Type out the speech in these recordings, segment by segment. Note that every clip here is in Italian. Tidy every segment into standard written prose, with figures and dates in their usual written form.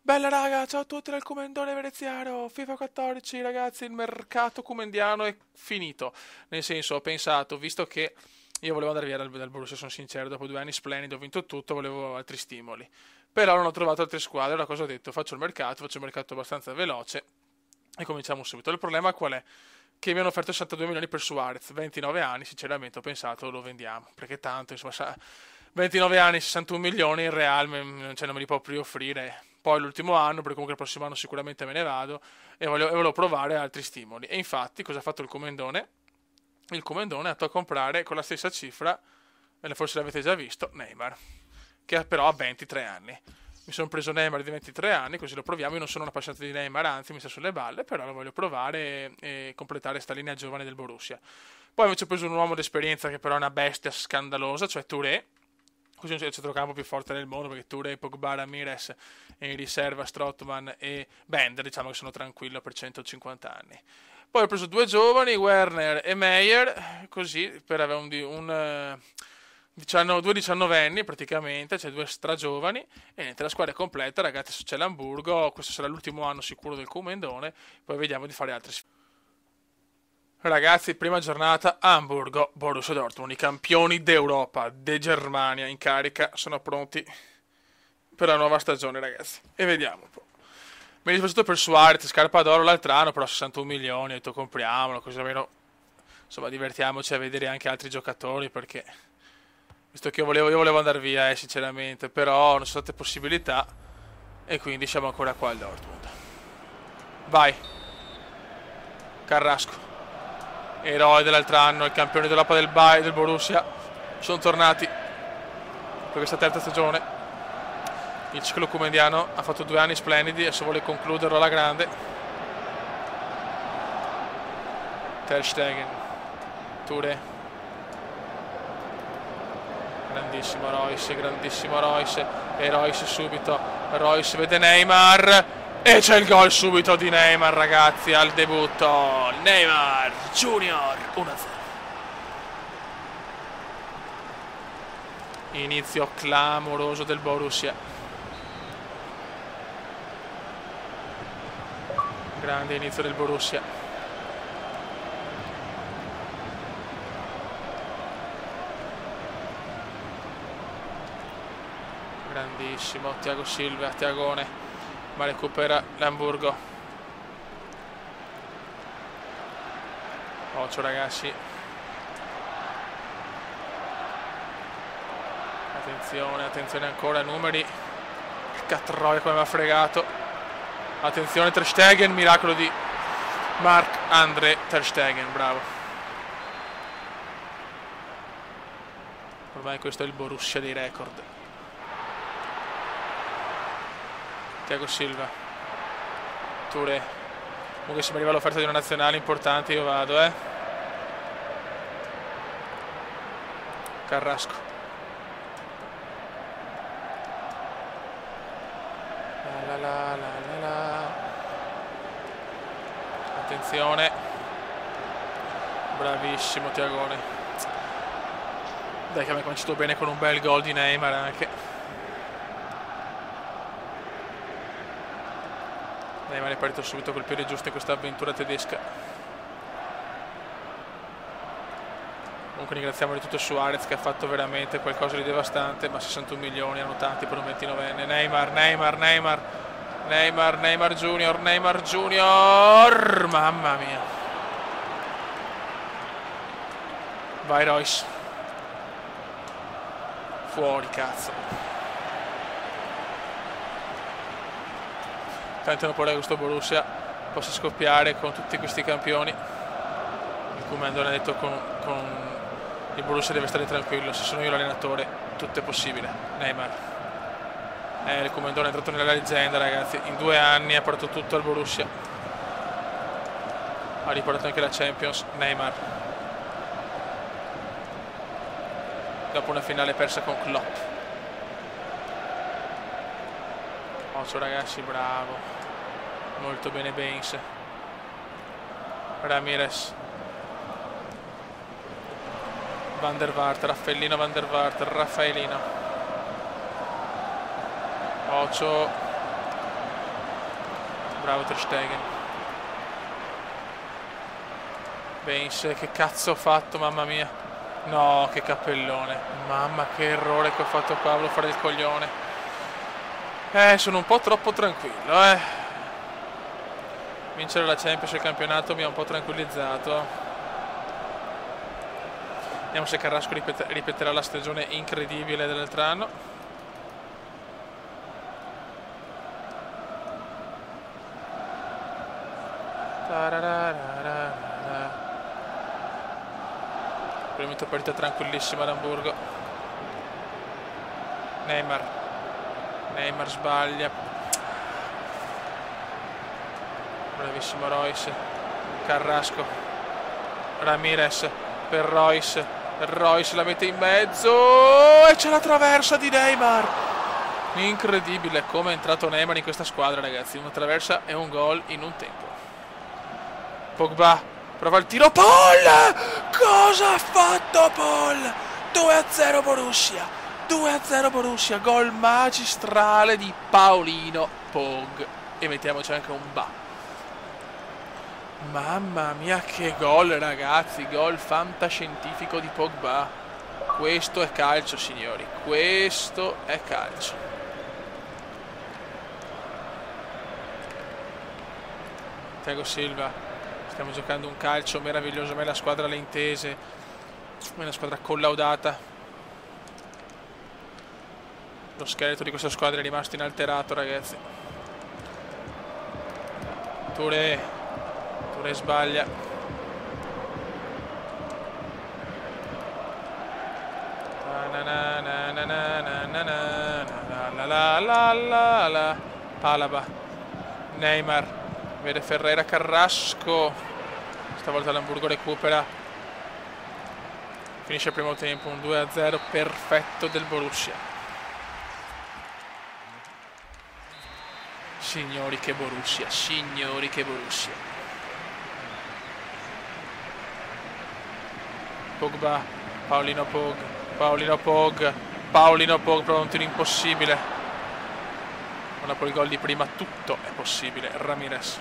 Bella raga, ciao a tutti dal Comendone Veneziano, FIFA 14 ragazzi, il mercato comendiano è finito, nel senso ho pensato, visto che io volevo andare via dal Borussia, sono sincero, dopo 2 anni splendidi ho vinto tutto, volevo altri stimoli, però non ho trovato altre squadre, allora cosa ho detto? Faccio un mercato abbastanza veloce e cominciamo subito. Il problema qual è? Che mi hanno offerto 62 milioni per Suarez, 29 anni, sinceramente ho pensato lo vendiamo, perché tanto, insomma, 29 anni, 61 milioni, il Real cioè, non me li può più offrire. Poi l'ultimo anno, perché comunque il prossimo anno sicuramente me ne vado, e volevo provare altri stimoli. E infatti, cosa ha fatto il Comendone? Il Comendone è andato a comprare con la stessa cifra, e forse l'avete già visto, Neymar, che però ha 23 anni. Mi sono preso Neymar di 23 anni, così lo proviamo. Io non sono un appassionato di Neymar, anzi mi sta sulle balle, però lo voglio provare e completare sta linea giovane del Borussia. Poi invece ho preso un uomo d'esperienza che però è una bestia scandalosa, cioè Touré. Così non c'è il centrocampo più forte del mondo, perché Touré, Pogba, Ramirez e in riserva Strootman e Bender, diciamo che sono tranquillo per 150 anni. Poi ho preso due giovani, Werner e Meyer, così per avere due diciannovenni praticamente, cioè due stragiovani, e niente, la squadra è completa, ragazzi, c'è l'Hamburgo, questo sarà l'ultimo anno sicuro del Comendone, poi vediamo di fare altre sfide. Ragazzi, prima giornata, Hamburgo, Borussia Dortmund, i campioni d'Europa, de Germania in carica, sono pronti per la nuova stagione, ragazzi. E vediamo un po'. Mi è dispiaciuto per Suarez, scarpa d'oro l'altro anno, però 61 milioni, ho detto compriamolo, così almeno, insomma, divertiamoci a vedere anche altri giocatori, perché, visto che io volevo andare via, sinceramente, però non sono state possibilità, e quindi siamo ancora qua al Dortmund. Vai. Carrasco. Eroe dell'altro anno, il campione d'Europa del Borussia, sono tornati per questa terza stagione. Il ciclo comendiano ha fatto 2 anni splendidi, adesso vuole concluderlo alla grande. Ter Stegen, Touré, grandissimo Royce, e Royce subito, Royce vede Neymar, e c'è il gol subito di Neymar, ragazzi, al debutto. Neymar Junior 1-0. Inizio clamoroso del Borussia. Grande inizio del Borussia. Grandissimo Thiago Silva, Thiagone, ma recupera l'Hamburgo. Occhio ragazzi, attenzione ancora, numeri, che troia come mi ha fregato. Attenzione Ter Stegen, miracolo di Marc-André Ter Stegen, bravo. Ormai questo è il Borussia dei record. Thiago Silva, Touré. Comunque se mi arriva l'offerta di una nazionale importante io vado, Carrasco. Attenzione. Bravissimo Thiagone. Dai che mi ha cominciato bene con un bel gol di Neymar anche. Neymar è partito subito col piede giusto in questa avventura tedesca. Comunque ringraziamo di tutto Suarez, che ha fatto veramente qualcosa di devastante, ma 61 milioni hanno tanti per un 29enne. Neymar Junior, mamma mia. Vai Royce. Fuori, cazzo. Tanto non vorrei che questo Borussia possa scoppiare con tutti questi campioni. Il Comendone ha detto con il Borussia deve stare tranquillo, se sono io l'allenatore tutto è possibile. Neymar, il Comendone è entrato nella leggenda, ragazzi, in 2 anni ha portato tutto al Borussia, ha riportato anche la Champions. Neymar, dopo una finale persa con Klopp. Occhio ragazzi, bravo, molto bene Baines. Ramirez, Van der Vaart, Raffaellino. Occhio. Bravo Ter Stegen. Baines, che cazzo ho fatto, mamma mia. No, che cappellone. Mamma, che errore che ho fatto qua, volevo fare il coglione. Sono un po' troppo tranquillo, Vincere la Champions e il campionato mi ha un po' tranquillizzato. Vediamo se Carrasco ripeterà la stagione incredibile dell'altro anno. Per il momento partita tranquillissima ad Amburgo. Neymar sbaglia. Bravissimo Royce. Carrasco. Ramirez per Royce. Royce la mette in mezzo e c'è la traversa di Neymar. Incredibile come è entrato Neymar in questa squadra, ragazzi. Una traversa e un gol in un tempo. Pogba prova il tiro. Paul! Cosa ha fatto Paul? 2-0 Borussia. 2-0 Borussia. Gol magistrale di Paolino Pog. E mettiamoci anche un ba. Mamma mia che gol, ragazzi. Gol fantascientifico di Pogba. Questo è calcio, signori. Questo è calcio. Thiago Silva. Stiamo giocando un calcio meraviglioso. A me la squadra le intese. È una squadra collaudata. Lo scheletro di questa squadra è rimasto inalterato, ragazzi. Touré sbaglia. Alaba. Neymar. Vede Ferreira. Carrasco. Stavolta l'Hamburgo recupera. Finisce il primo tempo. Un 2-0 perfetto del Borussia. Signori che Borussia. Signori che Borussia. Pogba, Paolino Pog, prova un tiro impossibile. Ma dopo il gol di prima tutto è possibile. Ramirez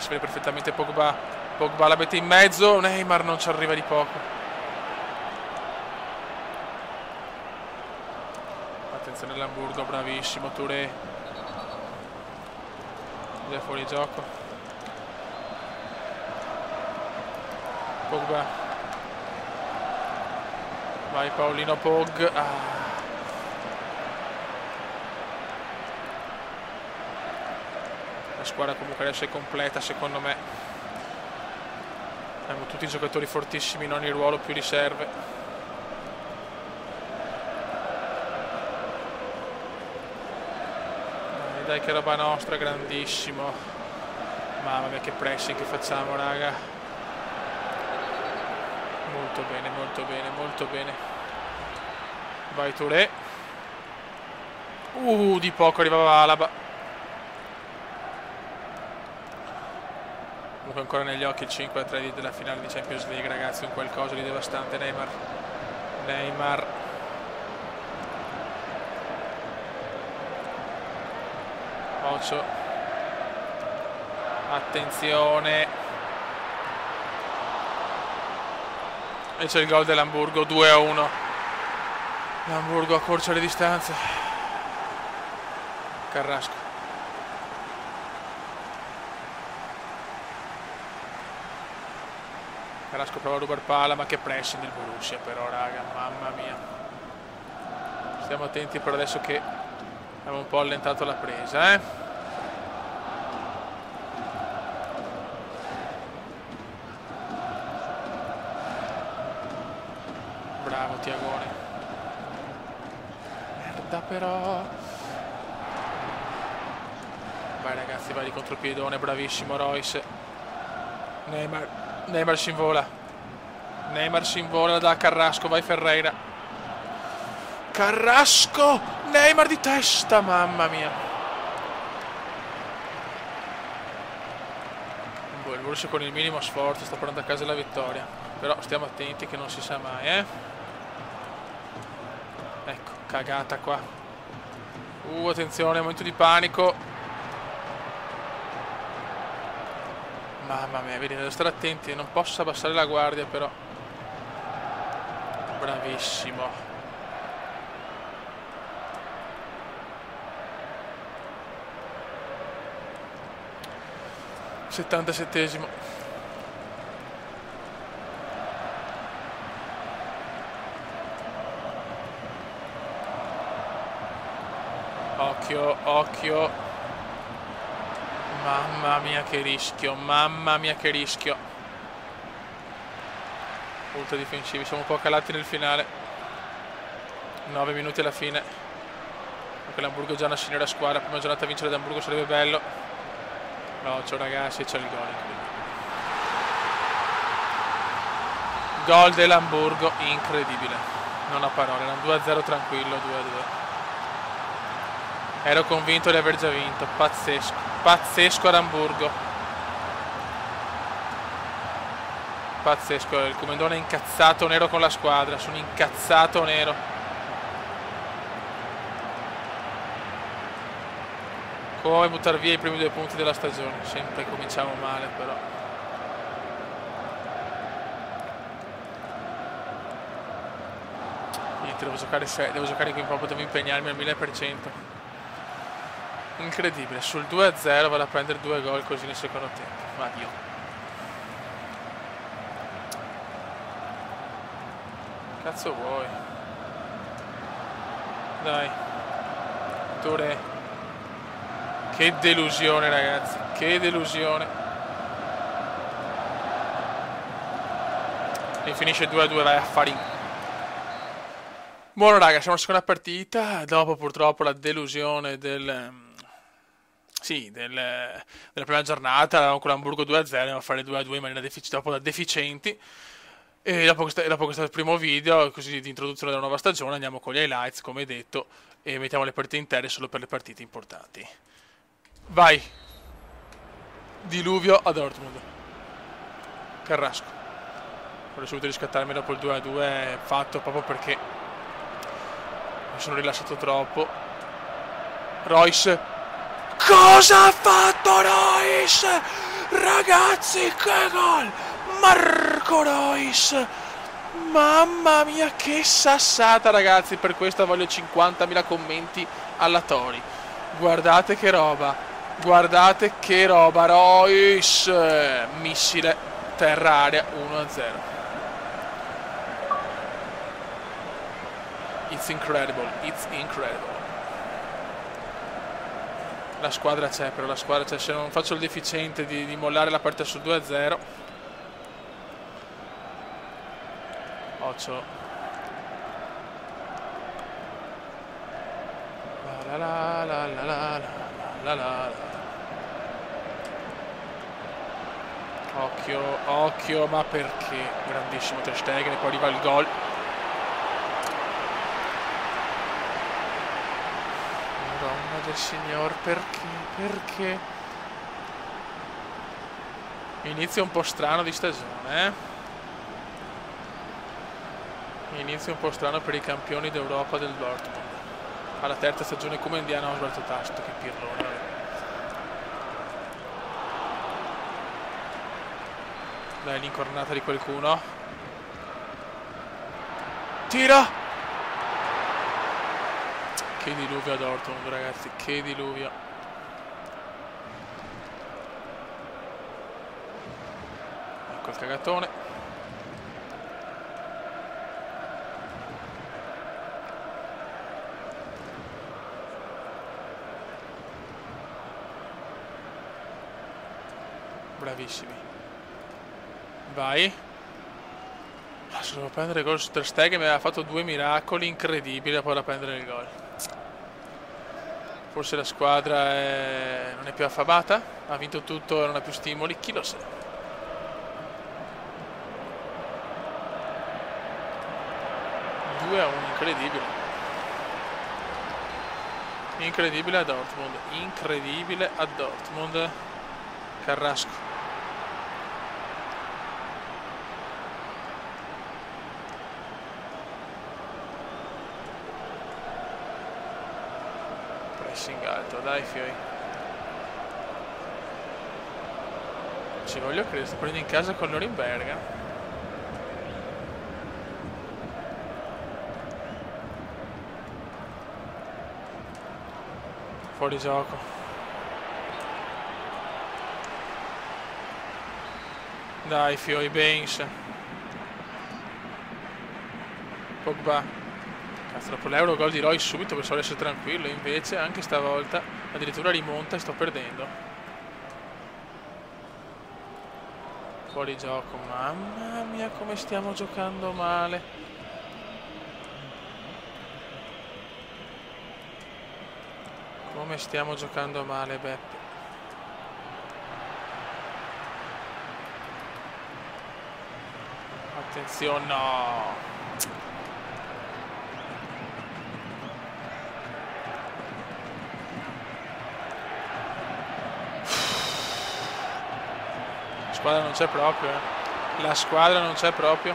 vede perfettamente Pogba la mette in mezzo. Neymar non ci arriva di poco. Attenzione all'Hamburgo, bravissimo Touré. È fuori gioco. Pogba. Vai Paolino Pog. La squadra comunque adesso è completa, secondo me. Abbiamo tutti i giocatori fortissimi in ogni ruolo, più riserve. Dai che roba nostra, grandissimo. Mamma mia che pressing che facciamo, raga. Molto bene, molto bene, molto bene. Vai Touré. Di poco arrivava Alaba. Comunque ancora negli occhi il 5-3 della finale di Champions League, ragazzi. Un qualcosa di devastante. Neymar. Ocho. Attenzione. E c'è il gol dell'Hamburgo, 2-1. L'Hamburgo accorcia le distanze. Carrasco. Carrasco prova a rubar palla, ma che pressing del Borussia però, raga, mamma mia. Stiamo attenti per adesso che abbiamo un po' allentato la presa, Bravo Tiagone. Merda però. Vai ragazzi, vai di contropiedone, bravissimo Royce. Neymar si invola. Da Carrasco, vai Ferreira. Carrasco! Neymar di testa, mamma mia. Il Borussia con il minimo sforzo sta portando a casa la vittoria. Però stiamo attenti che non si sa mai, Ecco, cagata qua. Attenzione, momento di panico. Mamma mia, vedi, devo stare attenti, non posso abbassare la guardia però. Bravissimo. Settantasettesimo. Occhio, occhio. Mamma mia che rischio, mamma mia che rischio. Ultra difensivi, siamo un po' calati nel finale. 9 minuti alla fine. Anche l'Hamburgo già una signora squadra, prima giornata a vincere ad Hamburgo sarebbe bello. No, ciao ragazzi, c'è il gol incredibile. Gol dell'Hamburgo, incredibile. Non ha parole, era un 2-0 tranquillo, 2-2. Ero convinto di aver già vinto, pazzesco, pazzesco ad Hamburgo. Pazzesco, il Commendone è incazzato nero con la squadra, sono incazzato nero. Come buttare via i primi 2 punti della stagione, sempre cominciamo male però. Niente, devo giocare qui proprio, devo impegnarmi al 1000%. Incredibile, sul 2-0 vado a prendere 2 gol così nel secondo tempo. Ma Dio. Cazzo vuoi? Dai. Touré. Che delusione ragazzi, che delusione. E finisce 2-2, vai a fare. Buono raga, siamo alla seconda partita, dopo purtroppo la delusione della prima giornata, avevamo con l'Hamburgo 2-0, andiamo a fare 2-2 in maniera dopo da deficienti. E dopo questo primo video, così di introduzione della nuova stagione, andiamo con gli highlights, come detto, e mettiamo le partite intere solo per le partite importanti. Vai! Diluvio a Dortmund. Carrasco. Voglio subito riscattarmi dopo il 2-2, fatto proprio perché mi sono rilassato troppo. Royce. Cosa ha fatto Royce? Ragazzi, che gol! Marco Reus! Mamma mia, che sassata ragazzi, per questa voglio 50.000 commenti alla Tori. Guardate che roba, Reus! Missile, terra area, 1-0. It's incredible. La squadra c'è, però la squadra c'è, se non faccio il deficiente di mollare la partita sul 2-0. Occhio. Occhio, ma perché? Grandissimo Ter Stegen, e poi arriva il gol. Madonna del Signor, perché? Inizio un po' strano di stagione, Inizio un po' strano per i campioni d'Europa del Dortmund. Alla terza stagione come indiano ho sbagliato tasto, che pirlone. Dai, l'incornata di qualcuno. Tira! Che diluvio a Dortmund, ragazzi, che diluvio. Ecco il cagatone. Bravissimi. Vai. Se devo prendere il gol su Ter Stegen, mi aveva fatto 2 miracoli incredibili poi da prendere il gol. Forse la squadra non è più affamata, ha vinto tutto e non ha più stimoli, chi lo sa. Incredibile. Incredibile a Dortmund. Carrasco. pressing alto, dai fioi. Ci voglio credere, sto prendendo in casa con Norimberga. Fuori gioco. Dai fioi, Baines. Pogba. Cazzo, dopo l'Euro gol di Roy subito, pensavo di essere tranquillo, invece anche stavolta addirittura rimonta e sto perdendo. Fuori gioco, mamma mia come stiamo giocando male. Come stiamo giocando male, Beppe. Attenzione, no. La squadra non c'è proprio, La squadra non c'è proprio.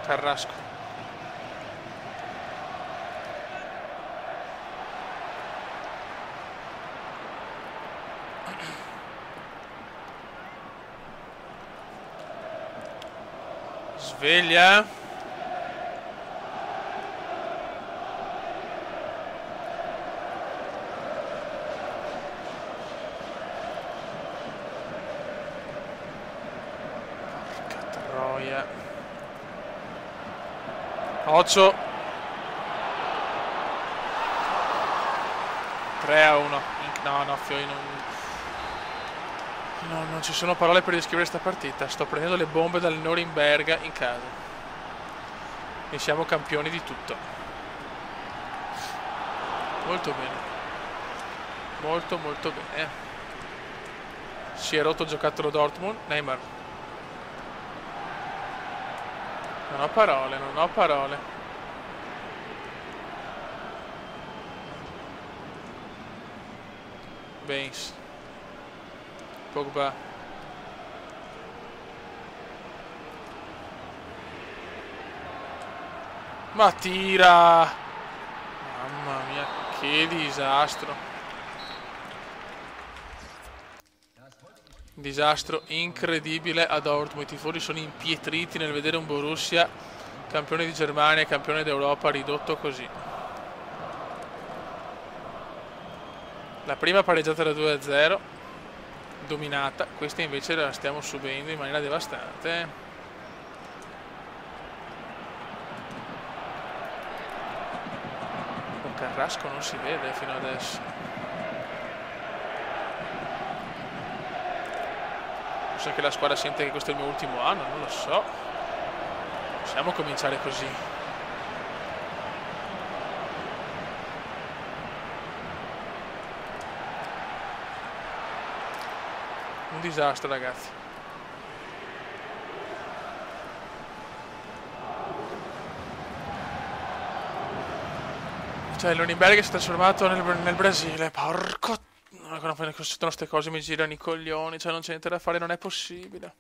Carrasco. Sveglia. Occhio. 3-1. No, fioi, non ci sono parole per descrivere questa partita. Sto prendendo le bombe dal Norimberga in casa. E siamo campioni di tutto. Molto bene. Molto bene. Si è rotto il giocattolo Dortmund. Neymar. Non ho parole. Baines. Pogba. Ma tira! Mamma mia, che disastro. Disastro incredibile a Dortmund. I tifosi sono impietriti nel vedere un Borussia campione di Germania e campione d'Europa ridotto così. La prima pareggiata da 2-0, dominata, questa invece la stiamo subendo in maniera devastante. Con Carrasco non si vede fino adesso. Forse che la squadra sente che questo è il mio ultimo anno, non lo so. Possiamo cominciare così. Un disastro, ragazzi. Cioè, l'Uniberg si è trasformato nel Brasile. Porco. Quando succedono queste cose mi girano i coglioni. Cioè, non c'è niente da fare, non è possibile.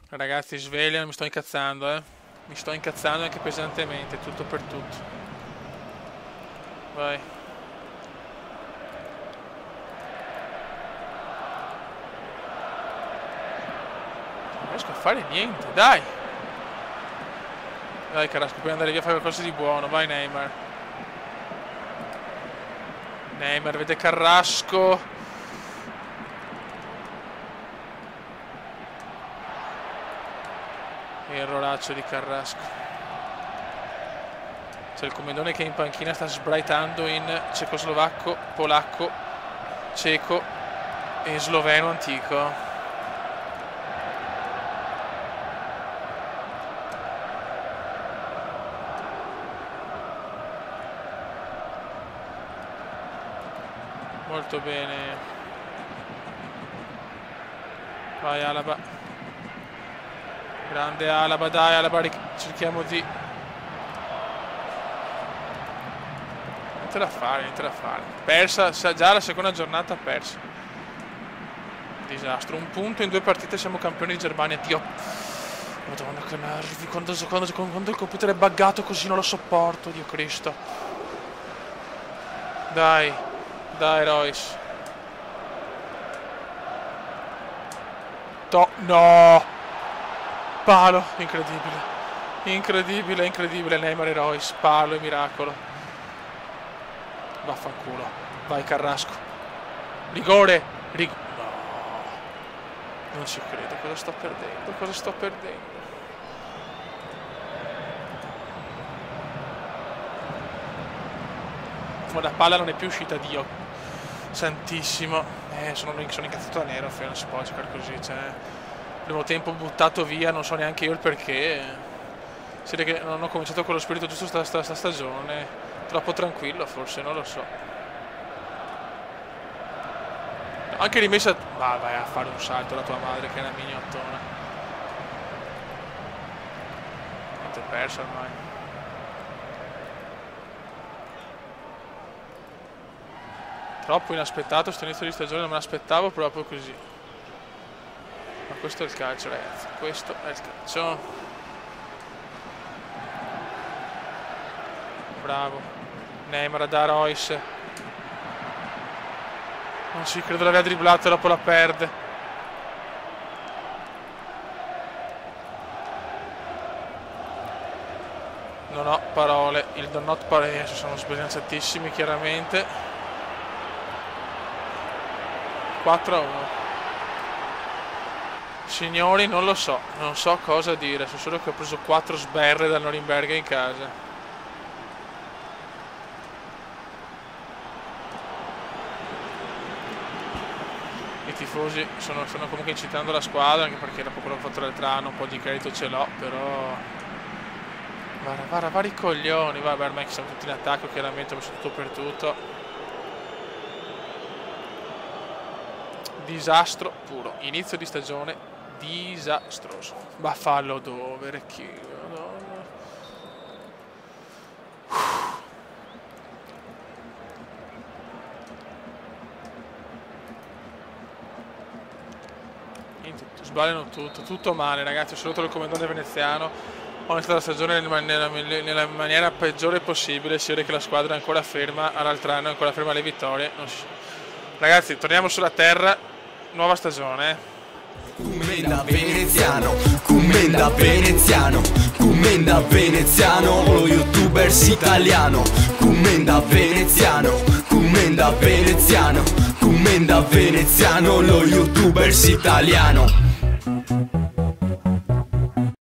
Ragazzi, sveglia, mi sto incazzando, Mi sto incazzando anche pesantemente, tutto per tutto. Vai. Non riesco a fare niente, dai! Dai Carrasco, puoi andare via a fare qualcosa di buono, vai Neymar. Neymar vede Carrasco. Erroraccio di Carrasco. C'è il commendone che in panchina sta sbraitando in cecoslovacco, polacco, ceco e sloveno antico. Molto bene. Vai Alaba. Grande Alaba, dai Alaba, cerchiamo di... Niente da fare, niente da fare. Persa, già la seconda giornata persa. Disastro. Un punto in 2 partite, siamo campioni di Germania. Dio. Madonna che nervi. Quando il computer è buggato così non lo sopporto. Dio Cristo. Dai. Dai, Royce. No. Palo. Incredibile. Incredibile. Neymar e Royce. Palo e miracolo. Vaffanculo. Vai, Carrasco. Rigore. No. Non ci credo. Cosa sto perdendo? Ma la palla non è più uscita, Dio santissimo. Sono incazzato da nero, non si può giocare così, cioè. Primo tempo buttato via, non so neanche io il perché. Si vede che non ho cominciato con lo spirito giusto sta stagione. Troppo tranquillo forse, non lo so. Anche rimessa. Ma vai a fare un salto la tua madre che è una mignottona. Niente, persa ormai. Troppo inaspettato sto inizio di stagione, non me l'aspettavo proprio così. Ma questo è il calcio, ragazzi. Questo è il calcio. Bravo. Neymar da Royce. Non ci credo, l'aveva dribblato e dopo la perde. Non ho parole. Il do not parole sono sbilanciatissimi chiaramente. 4-1. Signori, non lo so, non so cosa dire, so solo che ho preso 4 sberre dal Norimberga in casa. I tifosi stanno comunque incitando la squadra, anche perché dopo quello che ho fatto l'altro anno un po' di credito ce l'ho, però vari coglioni. Vabbè, ormai che siamo tutti in attacco, chiaramente ho messo tutto per tutto. Disastro puro, inizio di stagione disastroso. Ma fallo dove, Recchio, Madonna. Sbagliano tutto male, ragazzi. Ho saluto il comandante veneziano. Ho iniziato la stagione nella maniera peggiore possibile. Si vede che la squadra è ancora ferma all'altro anno, è ancora ferma alle vittorie. Ragazzi, torniamo sulla terra. Nuova stagione. Commenda veneziano, lo youtubers italiano. Commenda veneziano, lo youtubers italiano.